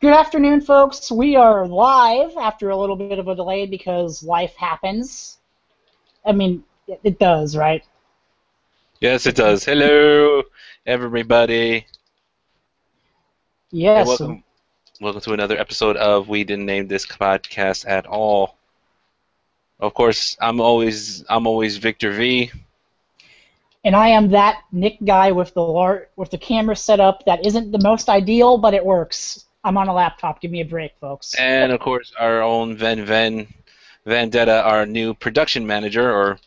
Good afternoon, folks. We are live after a little bit of a delay because life happens. I mean, it does, right? Yes, it does. Hello, everybody, and Yes. welcome to another episode of We Didn't Name This Podcast at All. Of course, I'm always Victor V. And I am that Nick guy with the camera set up that isn't the most ideal, but it works. I'm on a laptop. Give me a break, folks. And of course our own Vendetta, our new production manager, or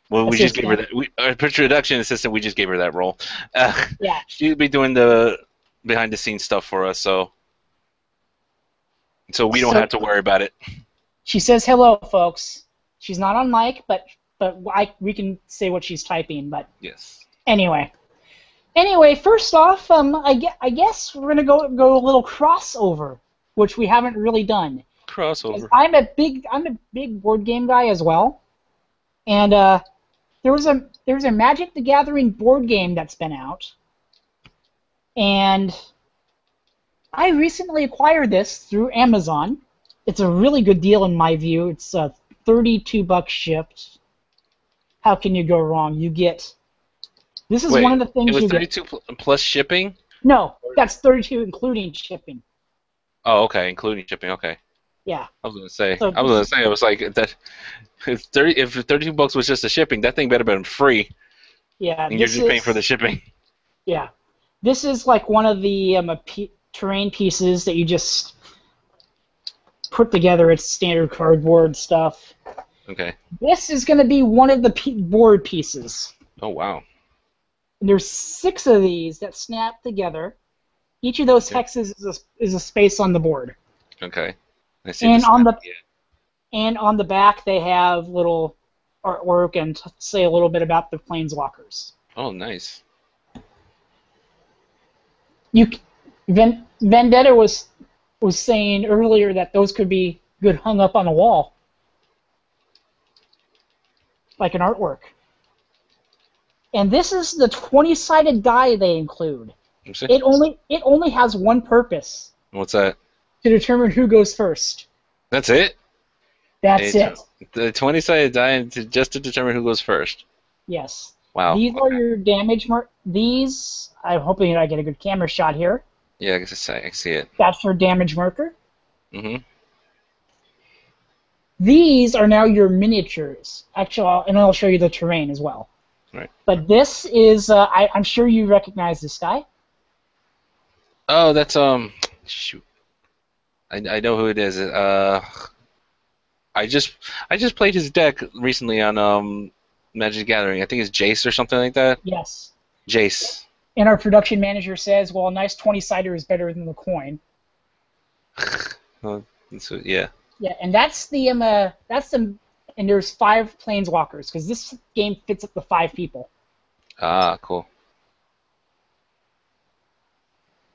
well, we just gave her Assistant. that. Our production assistant. We just gave her that role. Uh, Yeah. she'll be doing the behind the scenes stuff for us, so we don't So have to worry about it. she says hello, folks. She's not on mic, but we can say what she's typing. But Yes. anyway. First off, I guess we're gonna go a little crossover, which we haven't really done. 'Cause Crossover. I'm a big board game guy as well, and there was a Magic the Gathering board game that's been out, and I recently acquired this through Amazon. It's a really good deal in my view. It's $32 shipped. How can you go wrong? This is Wait, one of the it things was you get. 32 plus shipping? No, that's 32 including shipping. Oh, okay, including shipping. Okay, Yeah. I was gonna say. So I was gonna say. I was like that. If 32 bucks was just the shipping, that thing better been free, yeah, and you're this just paying for the is shipping. yeah, this is like one of the terrain pieces that you just put together. It's standard cardboard stuff. Okay. This is going to be one of the board pieces. Oh wow. And there's 6 of these that snap together. Each of those Okay. hexes is a space on the board. Okay. I see And this. on the Yeah. and on the back they have little artwork and say a little bit about the planeswalkers. Oh, nice. Vendetta was saying earlier that those could be good hung up on a wall, like an artwork. And this is the 20-sided die they include. You see? It only has one purpose: What's that? to determine who goes first. That's it. That's it. The 20-sided die just to determine who goes first. Yes. Wow. These are Okay. your damage These, I'm hoping I get a good camera shot here. Yeah, I see it. That's your damage marker. Mhm. These are now your miniatures. Actually, and I'll show you the terrain as well. Right. But this is, I'm sure you recognize this guy. Oh, that's shoot. I know who it is. I just played his deck recently on Magic the Gathering. I think it's Jace or something like that. Yes. Jace. And our production manager says, well, a nice 20-sider is better than the coin. Oh, yeah. Yeah, and and there's 5 planeswalkers, because this game fits up to 5 people. Ah, cool.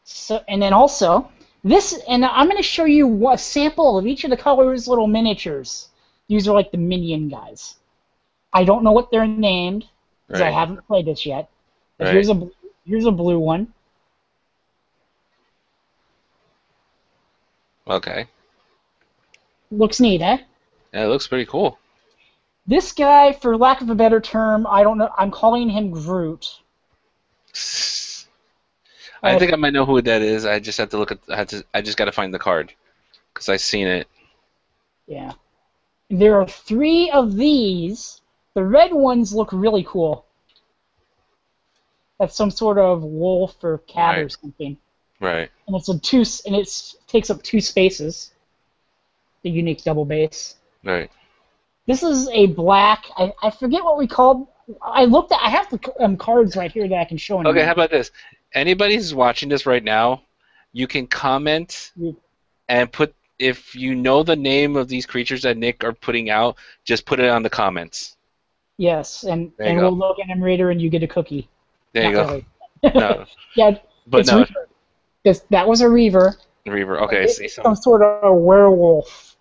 So, and then also, and I'm going to show you a sample of each of the colors' little miniatures. These are like the minion guys. I don't know what they're named, because I Right. haven't played this yet. But Right. here's a blue one. Okay. Looks neat, eh? Yeah, it looks pretty cool. This guy, for lack of a better term, I don't know, I'm calling him Groot. I think I might know who that is. I just have to look at. I just got to find the card because I've seen it. Yeah. There are 3 of these. The red ones look really cool. That's some sort of wolf or cat or Right. something. Right. And it takes up 2 spaces. The unique double base. Right. This is a black. I forget what we called. I have the cards right here that I can show. Okay. How about this? Anybody who's watching this right now, you can comment and put if you know the name of these creatures that Nick are putting out. Just put it on the comments. Yes, and There you and go. we'll look at him later, and you get a cookie. There you Not go. really. No, Yeah, but it's no, Reaver. That was a Reaver. Reaver. Okay. I see It's some. some sort of a werewolf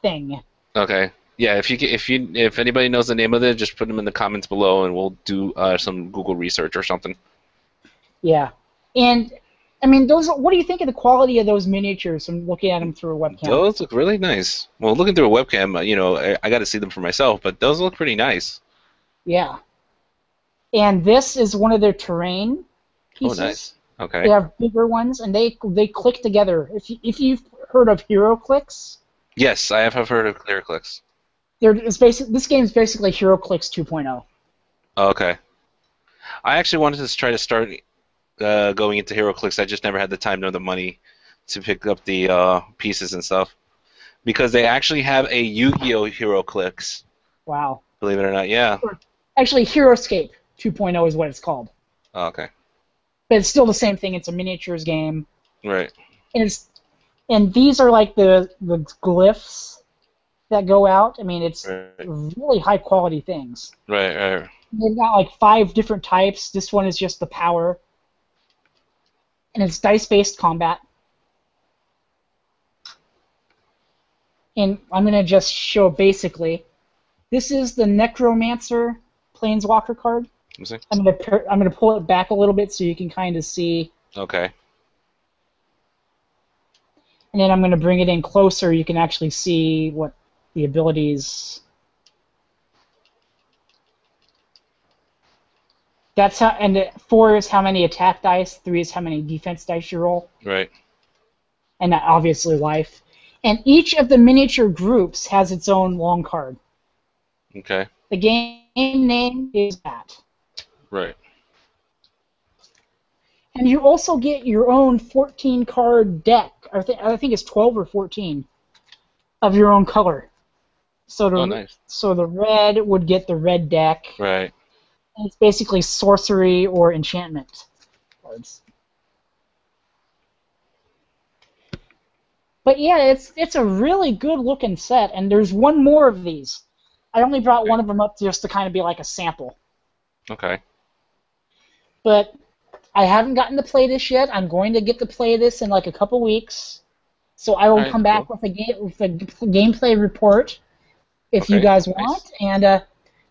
thing. Okay. Yeah. If anybody knows the name of it, just put them in the comments below, and we'll do some Google research or something. Yeah, and I mean, those. What do you think of the quality of those miniatures from looking at them through a webcam? Those look really nice. Well, looking through a webcam, I got to see them for myself, but those look pretty nice. Yeah. And this is one of their terrain Oh, pieces. nice. They Okay. have bigger ones, and they click together. If you've heard of Hero Clicks, Yes, I have heard of Clear Clicks. this game is basically Hero Clicks 2.0. Oh, okay. I actually wanted to try to start going into HeroClix. I just never had the time nor the money to pick up the pieces and stuff because they actually have a Yu-Gi-Oh! HeroClix. Wow. Believe it or not, yeah. Actually, Heroescape 2.0 is what it's called. Oh, okay. But it's still the same thing. It's a miniatures game, Right. and these are like the glyphs that go out. I mean, it's Right. really high quality things. Right. Right. They've got like 5 different types. This one is just the power, and it's dice-based combat. And I'm gonna just show basically. This is the Necromancer Planeswalker card. Let me see. I'm gonna pull it back a little bit so you can kind of see, Okay. and then I'm gonna bring it in closer. You can actually see what the abilities. That's how, and 4 is how many attack dice, 3 is how many defense dice you roll, Right. and obviously life. And each of the miniature groups has its own long card. Okay. The game name is that. Right. And you also get your own 14 card deck. I think it's 12 or 14 of your own color. Oh, nice. So the red would get the red deck. Right. And it's basically sorcery or enchantment cards. But yeah, it's a really good looking set, and there's one more of these. I only brought Okay. one of them up just to kind of be like a sample. Okay. But I haven't gotten to play this yet. I'm going to get to play this in like a couple weeks. So I All will right. come back Cool. with a gameplay report if you Okay. guys Nice. want, and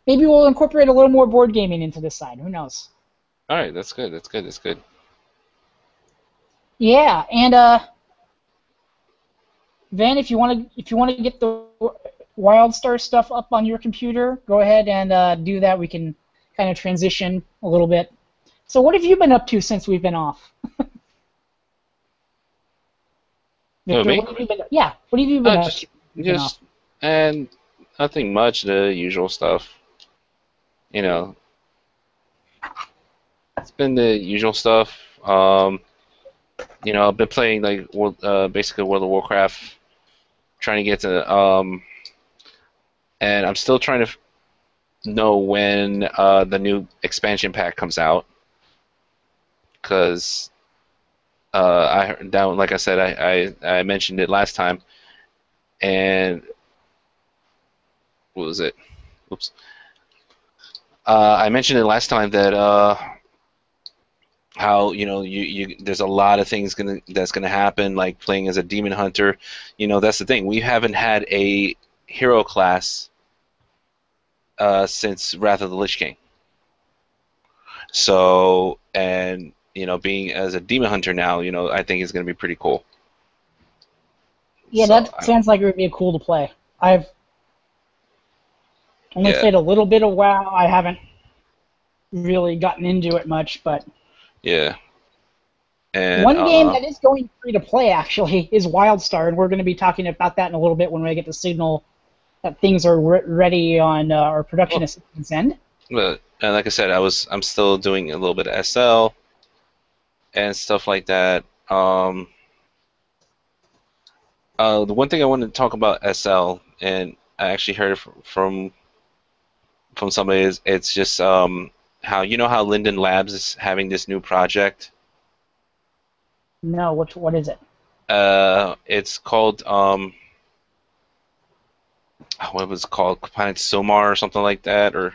maybe we'll incorporate a little more board gaming into this side. Who knows? All right. That's good. That's good. That's good. Yeah, and Van, if you want to get the WildStar stuff up on your computer, go ahead and do that. We can kind of transition a little bit. So what have you been up to since we've been off? Oh, Victor, me? what have you been? Yeah, what have you been up to Just, since we've been off? just, and nothing much. The usual stuff. You know, it's been the usual stuff. I've been playing like basically World of Warcraft, trying to get to and I'm still trying to know when the new expansion pack comes out because I heard down like I said I mentioned it last time and what was it? Oops. I mentioned it last time that how you there's a lot of things that's gonna happen like playing as a demon hunter. That's the thing, we haven't had a hero class since Wrath of the Lich King. So, and being as a demon hunter now, I think is going to be pretty cool. Yeah, So, that sounds like it would be cool to play. I've only yeah, played a little bit of WoW. I haven't really gotten into it much, but yeah, and one game that is going free to play actually is WildStar, and we're going to be talking about that in a little bit when we get the signal that things are ready on our production well, assistant's end. but and like I said, I'm still doing a little bit of SL and stuff like that. The one thing I wanted to talk about SL, and I actually heard it from somebody is it's just how how Linden Labs is having this new project. No, what is it? It's called what was it called? Planet Sumar or something like that, or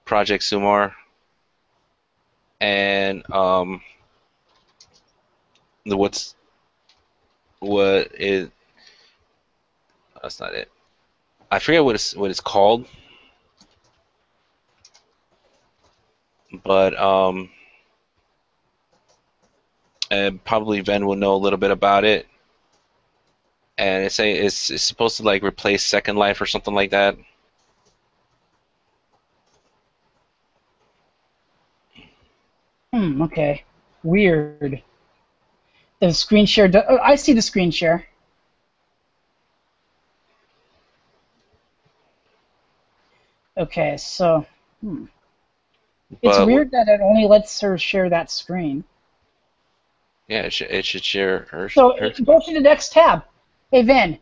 Project Sumar. And the what is that's not it. I forget what it's called, but and probably Ven will know a little bit about it. And it's supposed to like replace Second Life or something like that. Okay. Weird. The screen share. Oh, I see the screen share. Okay, so it's But weird that it only lets her share that screen. yeah, it should share So her go stuff. to the next tab. Hey, Vin,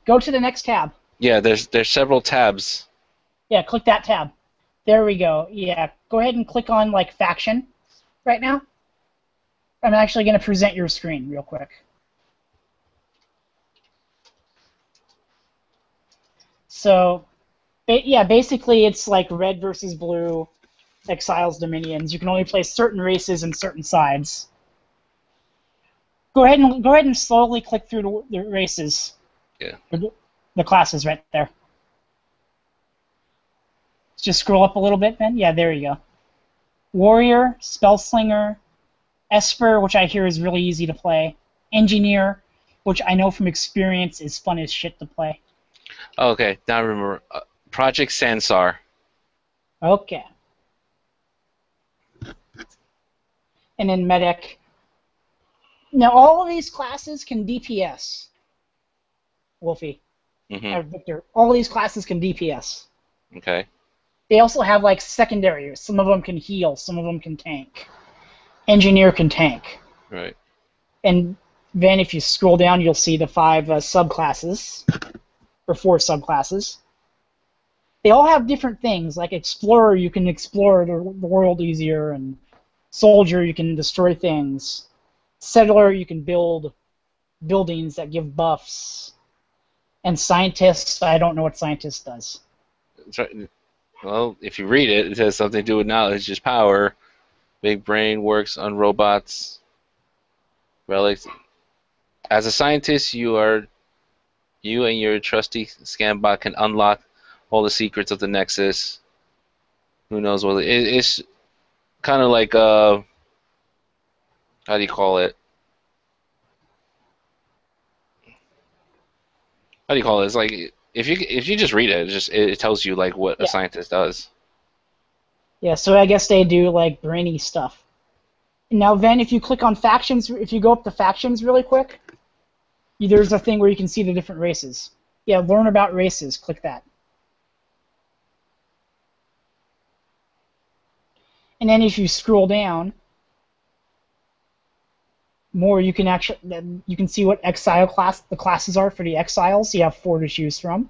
go to the next tab. Yeah, there's several tabs. Yeah, click that tab. There we go. Yeah, go ahead and click on like faction right now. I'm actually going to present your screen real quick. So, yeah, basically it's like red versus blue, Exiles, Dominions. You can only play certain races and certain sides. Go ahead and slowly click through the races, Yeah. the classes right there. Just scroll up a little bit, then. Yeah, there you go. Warrior, Spellslinger, Esper, which I hear is really easy to play. Engineer, which I know from experience is fun as shit to play. Okay, now I remember Project Sansar. Okay. And then Medic. Now, all of these classes can DPS. Wolfie. Hmm. Victor. All of these classes can DPS. Okay. They also have, like, secondaries. Some of them can heal. Some of them can tank. Engineer can tank. Right. And then if you scroll down, you'll see the 5 subclasses. Or 4 subclasses. They all have different things. Like Explorer, you can explore the world easier, and Soldier, you can destroy things. Settler, you can build buildings that give buffs. And Scientist, I don't know what Scientist does. That's right. Well, if you read it, it has something to do with knowledge, just power. Big brain works on robots, relics. As a scientist, you and your trusty Scambot can unlock all the secrets of the Nexus. Who knows what it's kind of like how do you call it? How do you call it? It's like if you just read it, it tells you like what a Yeah. scientist does. Yeah, so I guess they do, like, brainy stuff. Now, then, if you click on factions, if you go up to factions really quick, there's a thing where you can see the different races. Yeah, learn about races. Click that. And then if you scroll down more, you can see what exile class the classes are for the exiles. You have 4 to choose from.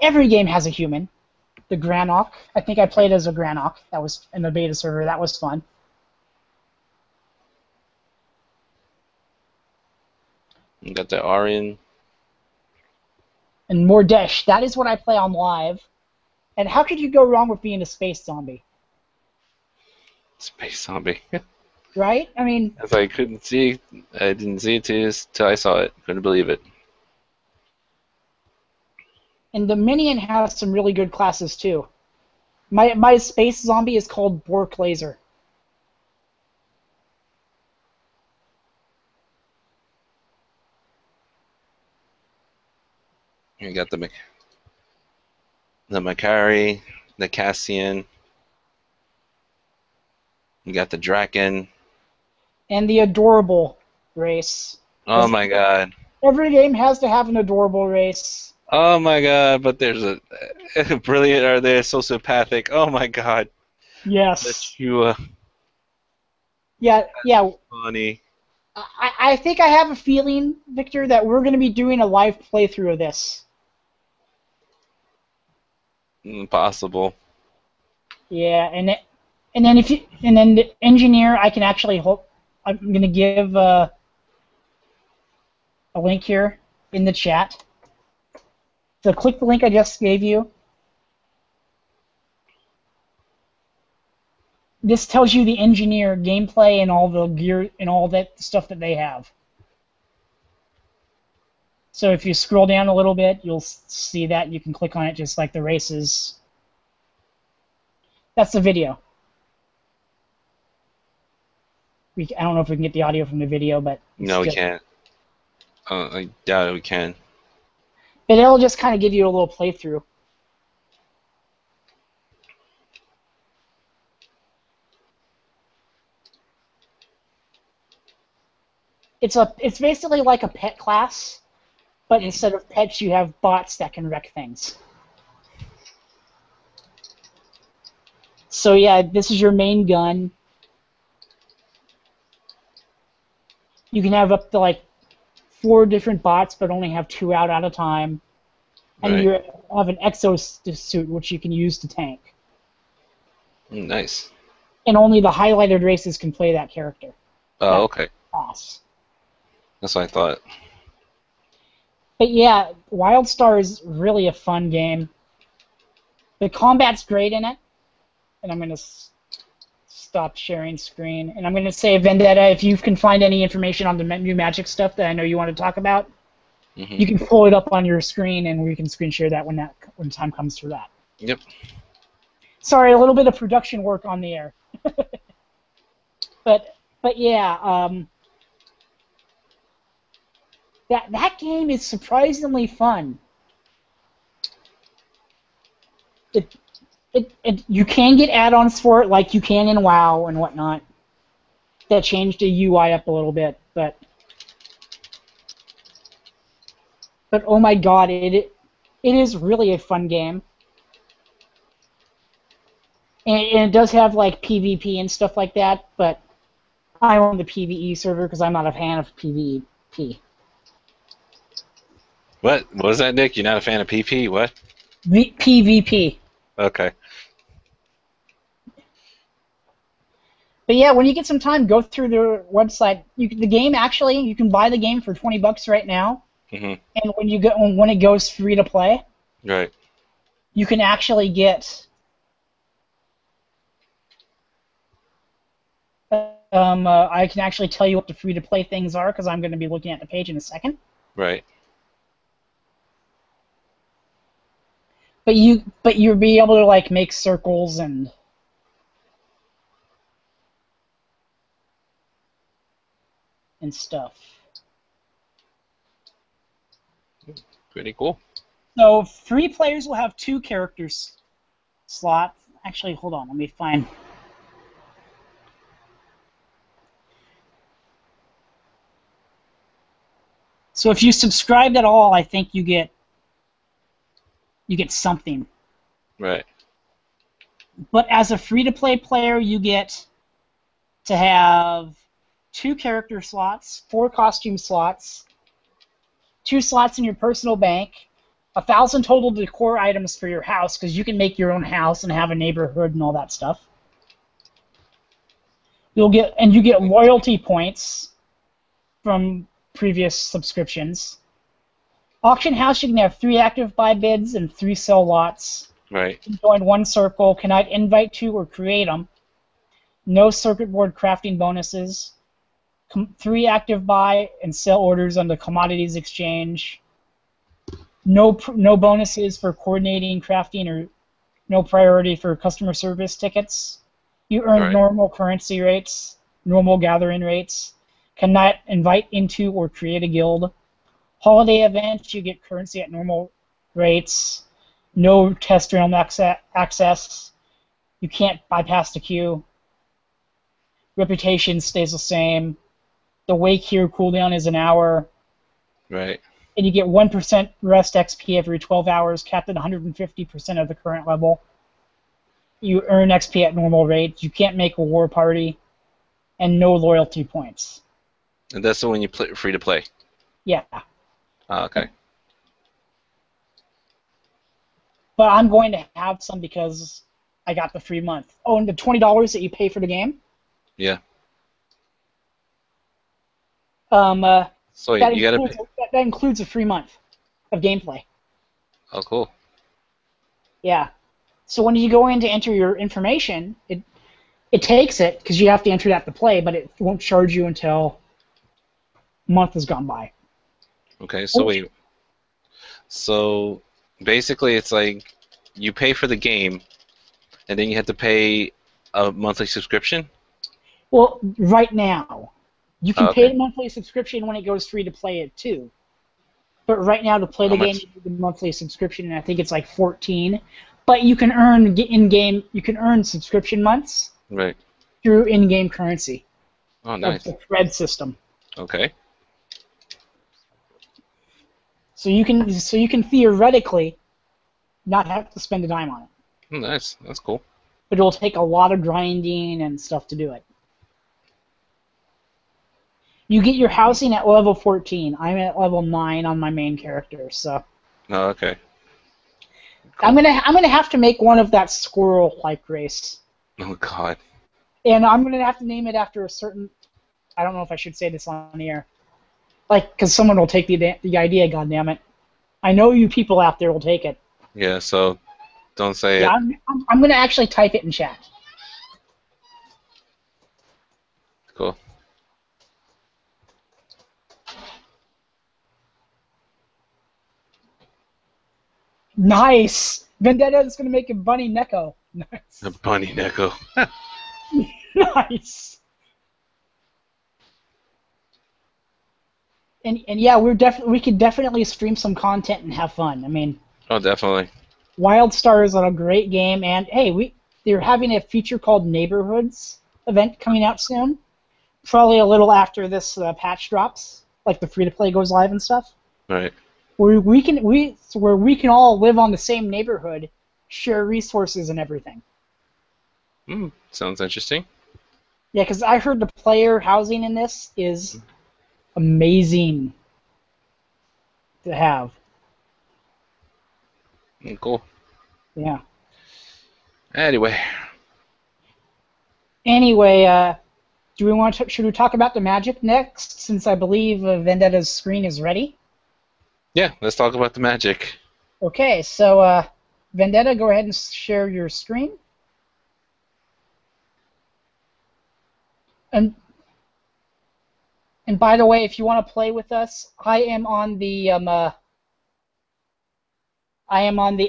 Every game has a human. The Granok. I think I played as a Granok. That was in the beta server. That was fun. You got the Aryan And Mordesh. That is what I play on live. And how could you go wrong with being a space zombie? space zombie. Right? I mean, As I couldn't see, I didn't see it till I saw it. Couldn't believe it. and the Minion has some really good classes too. My space zombie is called Bork Laser. You got the Macari, the Cassian. You got the Draken. And the Adorable race. Oh Because my god. every game has to have an Adorable race. Oh my god. But there's a brilliant. Are they sociopathic? Oh my god. Yes. That you Yeah. funny. I think I have a feeling, Victor, that we're going to be doing a live playthrough of this. Impossible. Yeah, and then the engineer, I can actually hope. I'm going to give a link here in the chat. So click the link I just gave you. This tells you the engineer gameplay and all the gear and all that stuff that they have. So if you scroll down a little bit, you'll see that. You can click on it just like the races. That's the video. I don't know if we can get the audio from the video, but it's No, we just. can't. I doubt we can. But it'll just kind of give you a little playthrough. It's basically like a pet class, but Mhm. instead of pets, you have bots that can wreck things. So yeah, this is your main gun. You can have up to like 4 different bots, but only have 2 out at a time. And Right. you have an exosuit, which you can use to tank. Nice. And only the highlighted races can play that character, Oh, that okay. class. That's what I thought. But yeah, WildStar is really a fun game. The combat's great in it, and I'm gonna stop sharing screen. And I'm gonna say, Vendetta, if you can find any information on the new Magic stuff that I know you want to talk about, Hmm. you can pull it up on your screen, and we can screen share that when time comes for that. Yep. Sorry, a little bit of production work on the air, but yeah, that game is surprisingly fun. It, you can get add-ons for it, like you can in WoW and whatnot. That changed the UI up a little bit, but oh my god, it is really a fun game, and it does have like PvP and stuff like that. But I own the PvE server because I'm not a fan of PvP. What was that, Nick? You're not a fan of PP? What? PvP. Okay. But yeah, when you get some time, go through their website. The game actually, you can buy the game for $20 right now, Hmm. and when it goes free to play, Right. you can actually get. I can actually tell you what the free to play things are because I'm going to be looking at the page in a second. Right. But you'll be able to like make circles and stuff. Pretty cool. So free players will have 2 characters slots. Actually, hold on, let me find. So if you subscribed at all, I think you get something. Right. But as a free to play player, you get to have 2 character slots, 4 costume slots, 2 slots in your personal bank, 1,000 total decor items for your house because you can make your own house and have a neighborhood and all that stuff. You get loyalty points from previous subscriptions. Auction house, you can have 3 active buy bids and 3 sell lots. Right. You can join 1 circle, cannot invite to or create them. No circuit board crafting bonuses. 3 active buy and sell orders on the commodities exchange. No bonuses for coordinating crafting or no priority for customer service tickets. You earn Right. normal currency rates, normal gathering rates. Cannot invite into or create a guild. Holiday events, you get currency at normal rates. No test realm access. You can't bypass the queue. Reputation stays the same. The wake here cooldown is an hour. Right. And you get 1% rest XP every 12 hours, capped at 150% of the current level. You earn XP at normal rates. You can't make a war party. And no loyalty points. And that's the one you play free to play. Yeah. Oh, okay. But I'm going to have some because I got the free month. Oh, and the $20 that you pay for the game, Yeah. um, uh, So that you gotta includes pay. that includes a free month of gameplay. Oh, cool. Yeah. So when you go in to enter your information, it takes it because you have to enter that to play, but it won't charge you until a month has gone by. Okay. So wait. So basically, it's like you pay for the game, and then you have to pay a monthly subscription. Well, right now, you Oh, can pay okay. the monthly subscription when it goes free to play it too. But right now, to play How the game, much? you need the monthly subscription, and I think it's like 14. But you can earn in-game, you can earn subscription months Right. through in-game currency Oh, of nice. the cred system. Okay. So you can theoretically not have to spend a dime on it, Oh, nice. That's cool. but it'll take a lot of grinding and stuff to do it. You get your housing at level 14. I'm at level 9 on my main character, so Oh, okay. I'm Cool. gonna I'm gonna have to make one of that squirrel-like race, Oh God. and I'm gonna have to name it after a certain. I don't know if I should say this on the air, like, because someone will take the idea. God damn it! I know you people out there will take it. Yeah. So don't say Yeah, it. I'm gonna actually type it in chat. Cool. Nice. Vendetta is gonna make a bunny Neko. A Nice. bunny Neko. Nice. And yeah, we could definitely stream some content and have fun. I mean, Oh, definitely. WildStar is a great game, and hey, they're having a feature called Neighborhoods event coming out soon. Probably a little after this patch drops, like the free to play goes live and stuff. Right. Where we can all live on the same neighborhood, share resources and everything. Sounds interesting. Yeah, because I heard the player housing in this is amazing to have. Cool. Yeah. Anyway. Anyway, should we talk about the magic next? Since I believe Vendetta's screen is ready. Yeah. Let's talk about the magic. Okay, so Vendetta, go ahead and share your screen. And by the way, if you want to play with us, I am on the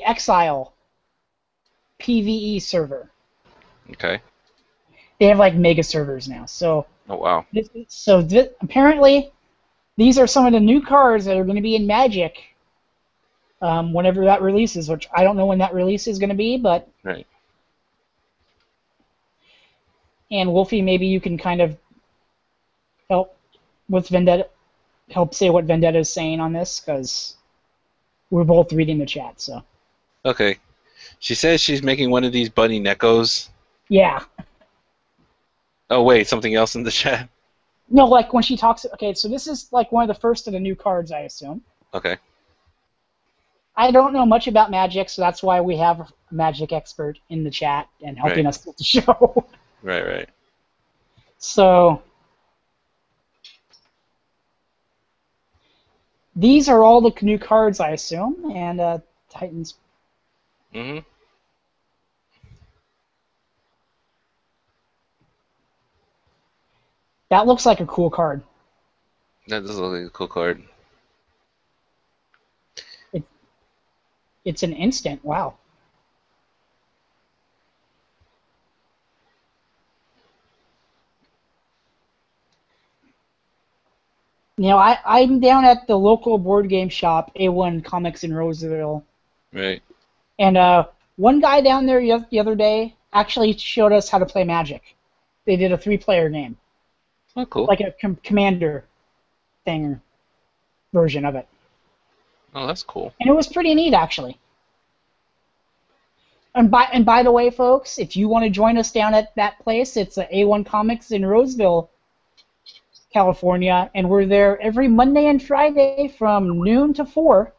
Exile PVE server. Okay. They have like mega servers now. So Oh wow. apparently these are some of the new cards that are going to be in Magic whenever that releases, which I don't know when that release is going to be, but Right. and Wolfie, maybe you can kind of help with Vendetta, help say what Vendetta is saying on this, because we're both reading the chat. So Okay. She says she's making one of these bunny Nekos. yeah, Oh wait, something else in the chat. no, like when she talks. Okay, so this is like one of the first of the new cards, I assume. Okay. I don't know much about Magic, so that's why we have a Magic expert in the chat and helping Right. us with the show. Right. Right. So these are all the new cards, I assume, and Titans. Mhm. That looks like a cool card. That does look like a cool card. It, it's an instant. Wow. You know, I'm down at the local board game shop, A1 Comics in Roseville, Right. and one guy down there the other day actually showed us how to play Magic. They did a 3-player game, Oh, cool. like a commander thing version of it, Oh, that's cool. and it was pretty neat actually. And by the way, folks, if you want to join us down at that place, it's A1 Comics in Roseville, California, and we're there every Monday and Friday from noon to 4.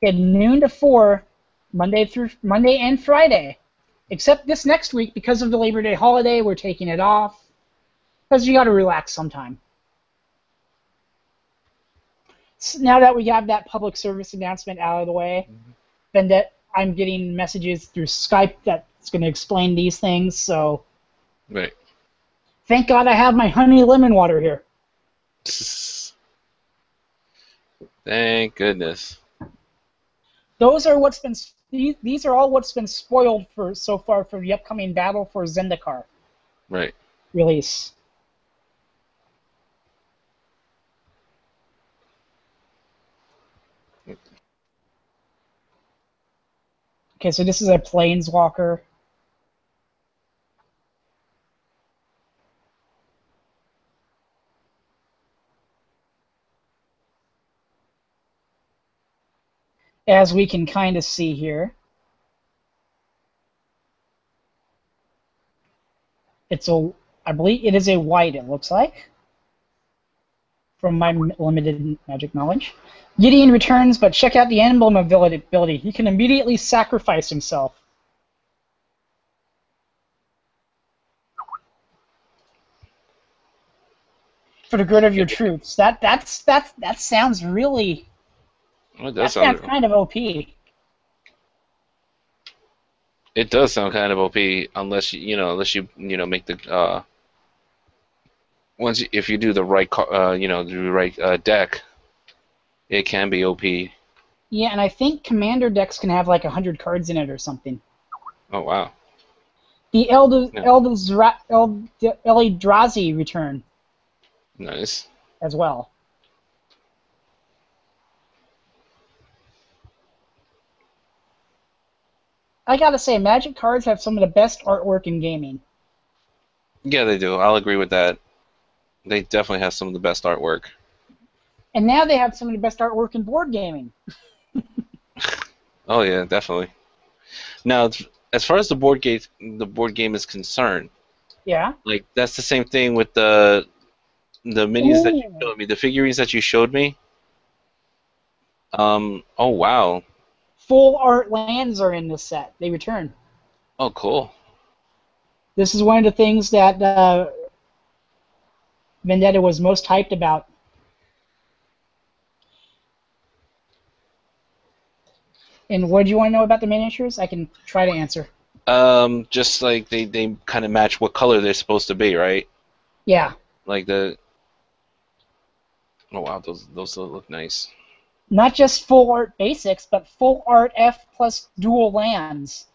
At noon to 4, Monday and Friday. Except this next week, because of the Labor Day holiday, we're taking it off. Because you got to relax sometime. So now that we have that public service announcement out of the way, then that I'm getting messages through Skype that's going to explain these things. So Right. thank God I have my honey lemon water here. Thank goodness. Those are what's been these are all what's been spoiled for so far for the upcoming Battle for Zendikar Right. release. Okay, so this is a Planeswalker. As we can kind of see here, I believe it is a white, it looks like, from my limited Magic knowledge. Gideon returns, but check out the emblem ability. He can immediately sacrifice himself. For the good of your troops. That sounds really. It That does sound. sounds kind of OP. It does sound kind of OP, unless you make the if you do the right the right deck, it can be OP. Yeah, and I think commander decks can have like 100 cards in it or something. Oh wow. The Yeah. Eldrazi return Nice. as well. I gotta say, Magic cards have some of the best artwork in gaming. Yeah, they do. I'll agree with that. They definitely have some of the best artwork. And now they have some of the best artwork in board gaming. Oh yeah, definitely. Now, as far as the board game is concerned, Yeah. like that's the same thing with the minis that you Ooh. showed me, the figurines that you showed me. Oh wow. Full art lands are in this set. They return. Oh cool. This is one of the things that Vendetta was most hyped about. And what do you want to know about the miniatures? I can try to answer. Just like they kind of match what color they're supposed to be, right? Yeah. Like the. Oh wow, those look nice. Not just full art basics, but full art F plus dual lands.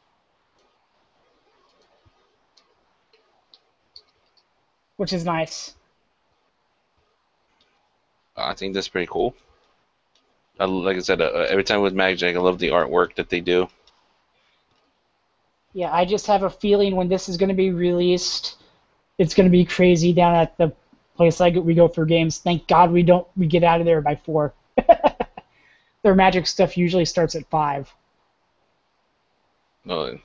Which is nice. I think that's pretty cool. Like I said, every time with Magic, I love the artwork that they do. Yeah, I just have a feeling when this is going to be released, it's going to be crazy down at the place we go for games. Thank God we get out of there by 4. Their Magic stuff usually starts at 5. Oh,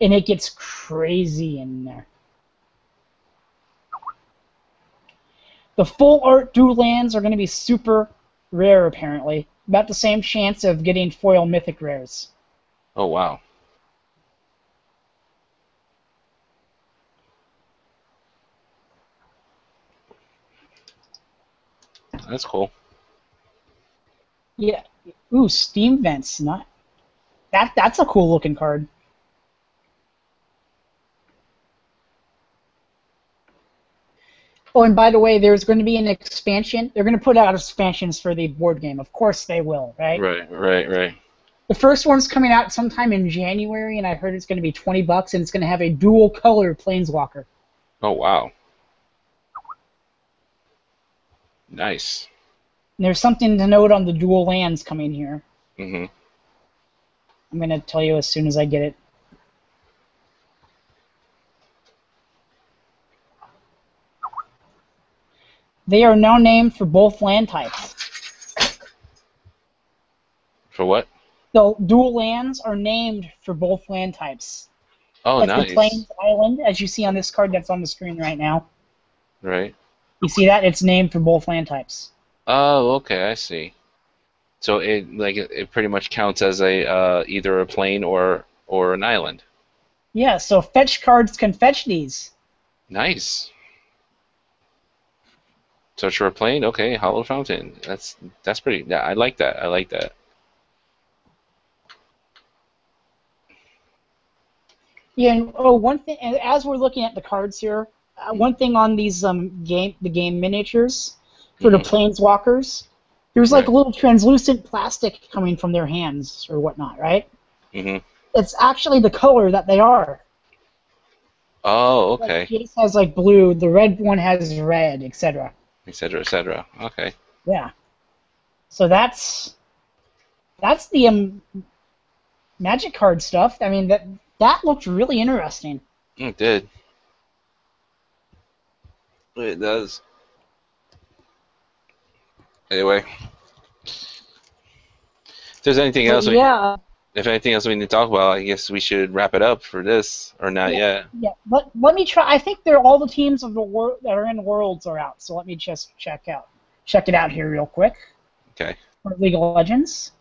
And it gets crazy in there. The full art dual lands are going to be super rare, apparently. About the same chance of getting foil mythic rares. oh wow. That's cool. Yeah. Ooh, Steam Vents. Not that's a cool looking card. Oh, and by the way, there's going to be an expansion. They're going to put out expansions for the board game. Of course they will, right? Right, right, right. The first one's coming out sometime in January, and I heard it's going to be $20, and it's going to have a dual color Planeswalker. Oh wow. Nice. And there's something to note on the dual lands coming here. Mhm. I'm going to tell you as soon as I get it. They are now named for both land types. For what? The dual lands are named for both land types. Oh, Like the nice. Plains Island, as you see on this card that's on the screen right now. Right. You see that? It's named for both land types. Oh, okay, I see. So it pretty much counts as a either a plane or an island. Yeah, so fetch cards can fetch these. Nice. Search for a plane. Okay, Hollow Fountain. That's pretty. Yeah, I like that. I like that. Yeah, and one thing, and as we're looking at the cards here, one thing on these the game miniatures for the Mhm. planeswalkers, there's like Right. a little translucent plastic coming from their hands or whatnot, right? Hmm. It's actually the color that they are. Oh, Like okay. Jace has like blue, the red one has red, etc. Et cetera, et cetera. Okay. Yeah. So that's the Magic card stuff. I mean that looked really interesting. It did. It does. Anyway, if there's anything But else, yeah, if anything else we need to talk about, I guess we should wrap it up for this, or not yeah, yet. yeah. Let me try. I think they're all the teams of the world that are in Worlds are out. So let me just check it out here real quick Okay. for League of Legends.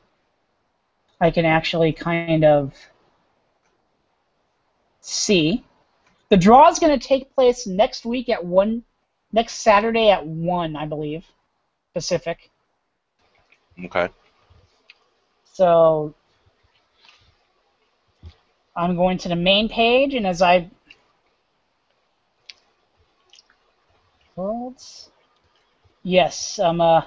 I can actually kind of see. The draw is going to take place next week at 1, next Saturday at 1, I believe, Pacific. Okay. So I'm going to the main page, and as I Worlds, yes, no,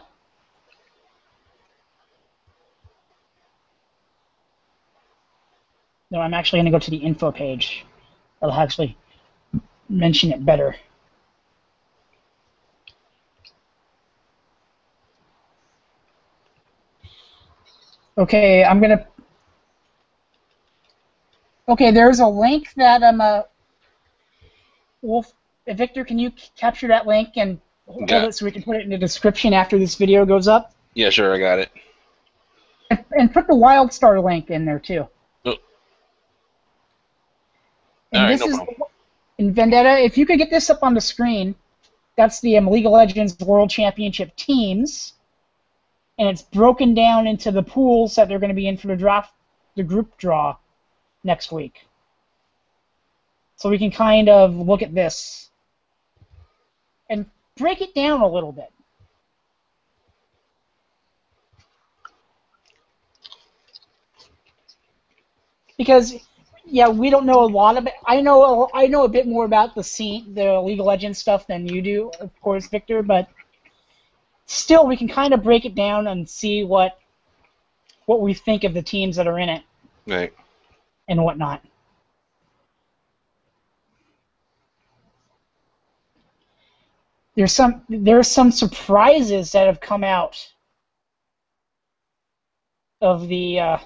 I'm actually going to go to the info page. I'll actually mention it better. Okay, I'm gonna. Okay, there's a link that Wolf. Victor, can you capture that link and hold Got. it so we can put it in the description after this video goes up? Yeah, sure, I got it. And put the WildStar link in there too. Oh, all And right, this no is problem. in Vendetta. If you could get this up on the screen, that's the League of Legends World Championship teams, and it's broken down into the pools that they're going to be in for the group draw next week. So we can kind of look at this and break it down a little bit. Because yeah, we don't know a lot of it. I know a bit more about the scene, the League of Legends stuff than you do, of course, Victor, but still we can kind of break it down and see what we think of the teams that are in it Right. and whatnot. There's some surprises that have come out of the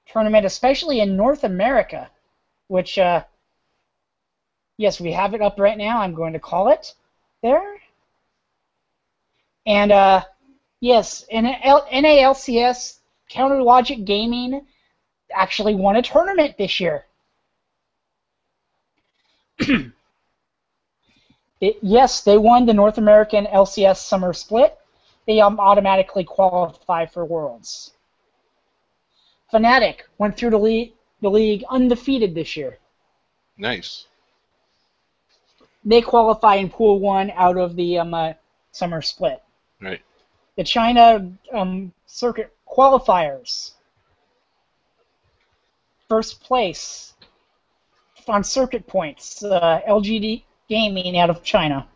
tournament, especially in North America, which yes, we have it up right now. I'm going to call it there. And yes, NALCS Counter Logic Gaming actually won a tournament this year. Yes, they won the North American LCS Summer Split. They automatically qualify for Worlds. Fnatic went through the league undefeated this year. Nice. They qualify in Pool 1 out of the Summer Split. Right. The China circuit qualifiers. First place on circuit points, LGD Gaming out of China.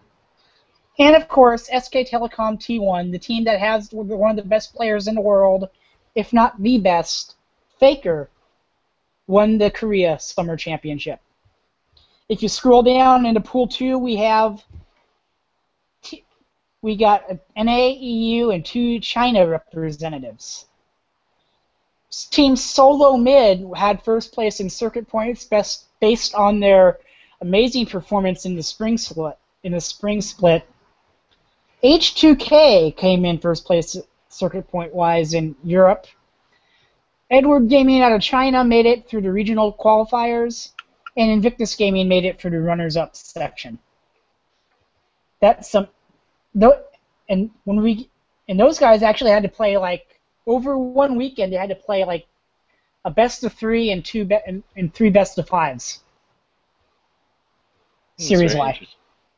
And of course, SK Telecom T1, the team that has one of the best players in the world, if not the best, Faker, won the Korea Summer Championship. If you scroll down into Pool 2, we got an NA, EU, and 2 China representatives. Team Solo Mid had first place in circuit points based on their amazing performance in the spring split. H2K came in first place circuit point wise in Europe. Edward Gaming out of China made it through the regional qualifiers, and Invictus Gaming made it through the runners-up section. That's some, and those guys actually had to play like over one weekend. They had to play like a best of 3 and 3 best of 5s. Series-wide.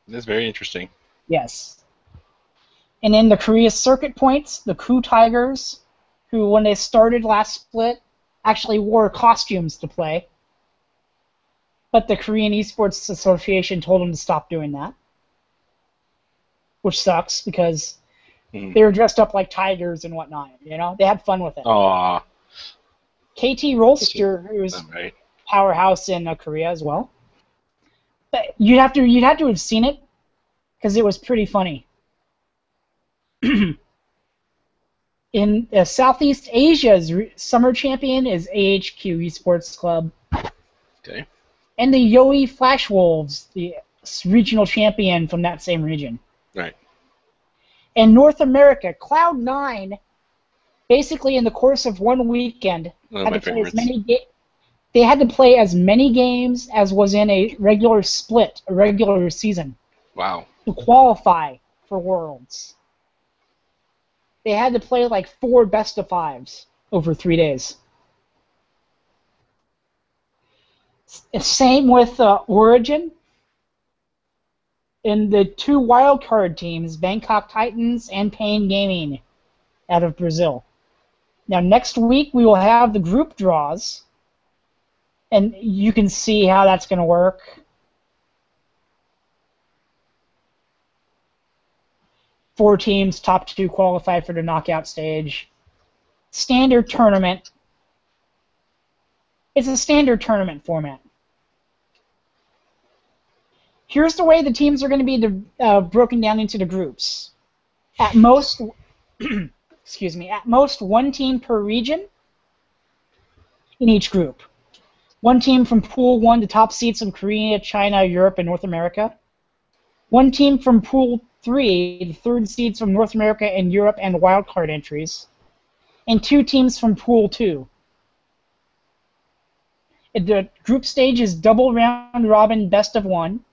That's very interesting. Yes. And in the Korea circuit points, the Ku Tigers, who when they started last split, actually wore costumes to play. But the Korean Esports Association told them to stop doing that. Which sucks because Hmm. They were dressed up like tigers and whatnot. You know, they had fun with it. Aw. KT Rolster, who was All right. powerhouse in Korea as well. But you'd have to have seen it because it was pretty funny. In Southeast Asia's summer champion is AHQ Esports Club, Okay. and the Yowie Flash Wolves, the regional champion from that same region. Right. In North America, Cloud9, basically in the course of one weekend, One of had my to play as favorites. many they had to play as many games as was in a regular split, a regular season, Wow. to qualify for Worlds. They had to play like 4 best of 5s over 3 days. Same with Origin. In the 2 wildcard teams, Bangkok Titans and Pain Gaming out of Brazil. Now, next week we will have the group draws, and you can see how that's going to work. Four teams, top 2 qualify for the knockout stage. Standard tournament. It's a standard tournament format. Here's the way the teams are going to be broken down into the groups. At most, excuse me, at most 1 team per region in each group. 1 team from Pool 1, the top seeds from Korea, China, Europe, and North America. 1 team from Pool 3, the third seeds from North America and Europe and wildcard entries. And 2 teams from Pool 2. The group stage is double round robin, best of 1.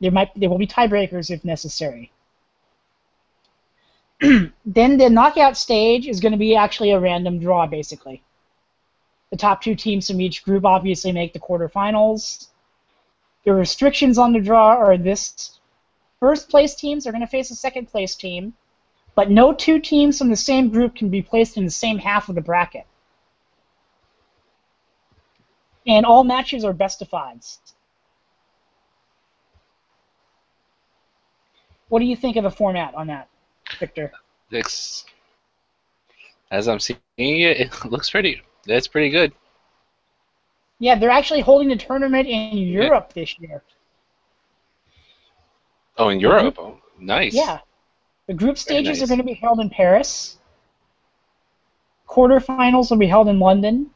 There will be tiebreakers if necessary. Then the knockout stage is going to be actually a random draw, basically. The top 2 teams from each group obviously make the quarterfinals. The restrictions on the draw are this. First place teams are going to face a second place team, but no 2 teams from the same group can be placed in the same half of the bracket. And all matches are best of 5s. What do you think of the format on that, Victor? It's, as I'm seeing it, it looks pretty. That's pretty good. Yeah, they're actually holding the tournament in Europe this year. Oh, in Europe? Oh, nice. Yeah. The group stages nice. are going to be held in Paris. Quarterfinals will be held in London.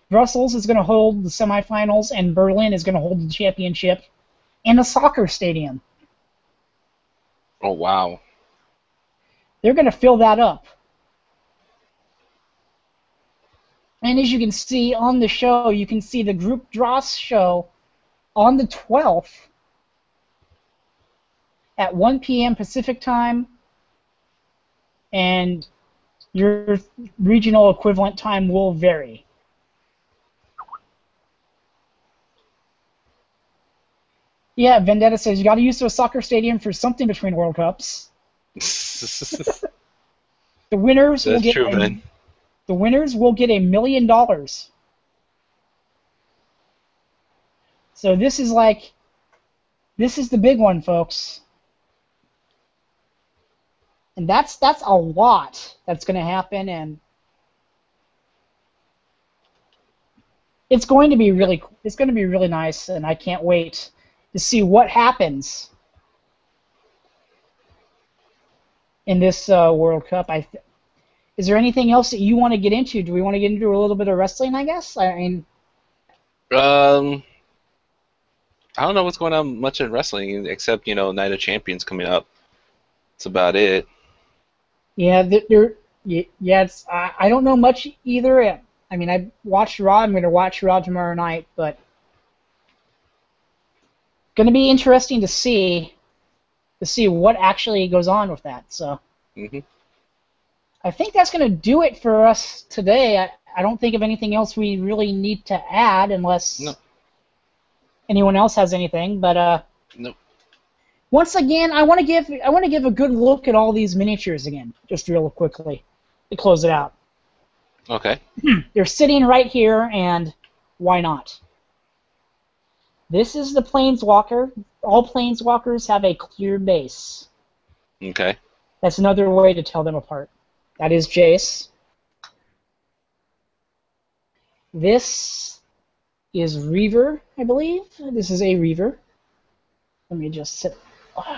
Brussels is going to hold the semifinals, and Berlin is going to hold the championship in a soccer stadium. Oh, wow. They're going to fill that up. And as you can see on the show, you can see the group draws show on the 12th at 1 p.m. Pacific time, and your regional equivalent time will vary. Yeah, Vendetta says you got to use a soccer stadium for something between World Cups. That's The winners will get true, man. The winners will get $1 million. So this is the big one, folks. And that's a lot that's going to happen, and it's going to be really nice, and I can't wait to see what happens in this World Cup. Is there anything else that you want to get into? Do we want to get into a little bit of wrestling, I guess? I mean, I don't know what's going on much in wrestling except, Night of Champions coming up. That's about it. yeah, I don't know much either. I mean, I watched Raw. I'm going to watch Raw tomorrow night, but going to be interesting to see what actually goes on with that. So I think that's going to do it for us today. I don't think of anything else we really need to add unless anyone else has anything. But Nope. once again, I want to give a good look at all these miniatures again, just real quickly to close it out. Okay. They're sitting right here, and why not? This is the Planeswalker. All Planeswalkers have a clear base. Okay. That's another way to tell them apart. That is Jace. This is Reaver, I believe. This is a Reaver. Let me just sit.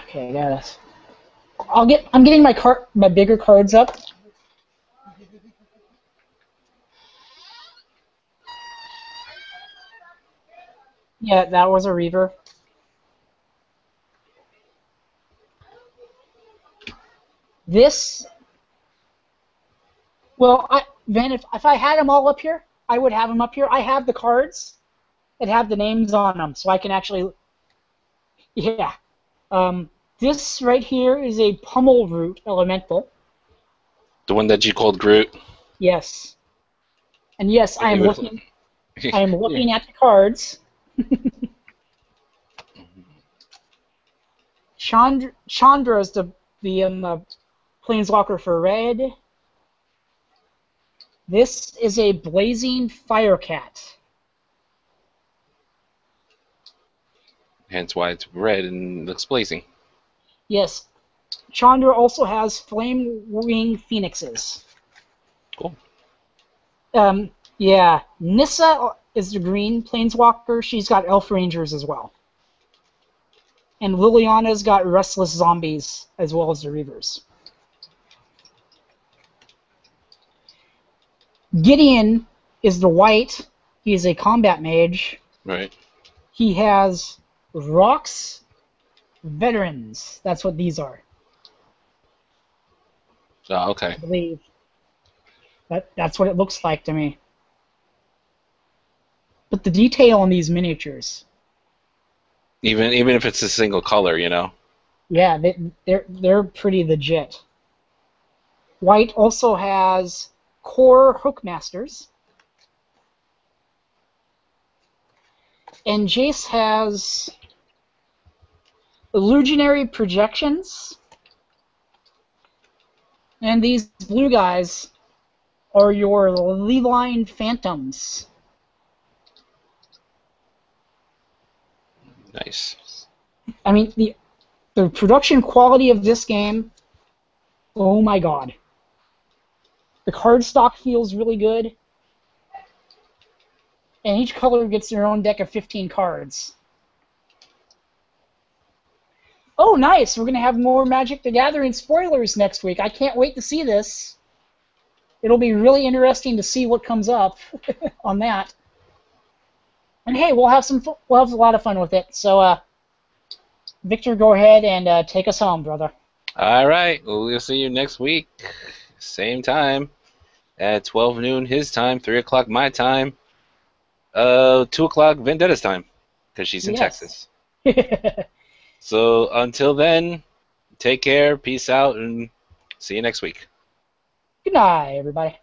Okay, I got it. I'm getting my bigger cards up. Yeah, that was a Reaver. This, well, Van, if I had them all up here, I would have them up here. I have the cards that have the names on them, so I can actually, yeah. This right here is a Pummel Root Elemental. The one that you called Groot. Yes. And yes, I am looking. I am looking at the cards. Chandra is the Planeswalker for red. This is a Blazing Firecat. Hence why it's red and looks blazing. Yes. Chandra also has Flame Wing Phoenixes. Cool. Yeah. Nissa is the green Planeswalker. She's got Elf Rangers as well. And Liliana's got Restless Zombies as well as the Reavers. Gideon is the white. He is a combat mage. Right. He has Rocks Veterans. That's what these are. Oh, okay. I believe. That's what it looks like to me. But the detail on these miniatures. Even if it's a single color, you know. Yeah, they're pretty legit. White also has Core Hookmasters. And Jace has Illusionary Projections. And these blue guys are your Leline Phantoms. Nice. I mean, the production quality of this game, oh my god. The card stock feels really good. And each color gets their own deck of 15 cards. Oh, nice! We're going to have more Magic the Gathering spoilers next week. I can't wait to see this. It'll be really interesting to see what comes up on that. And hey, we'll have a lot of fun with it. So, Victor, go ahead and take us home, brother. All right. Well, we'll see you next week. Same time at 12 noon his time, 3 o'clock my time, 2 o'clock Vendetta's time, because she's in Texas. So until then, take care, peace out, and see you next week. Good night, everybody.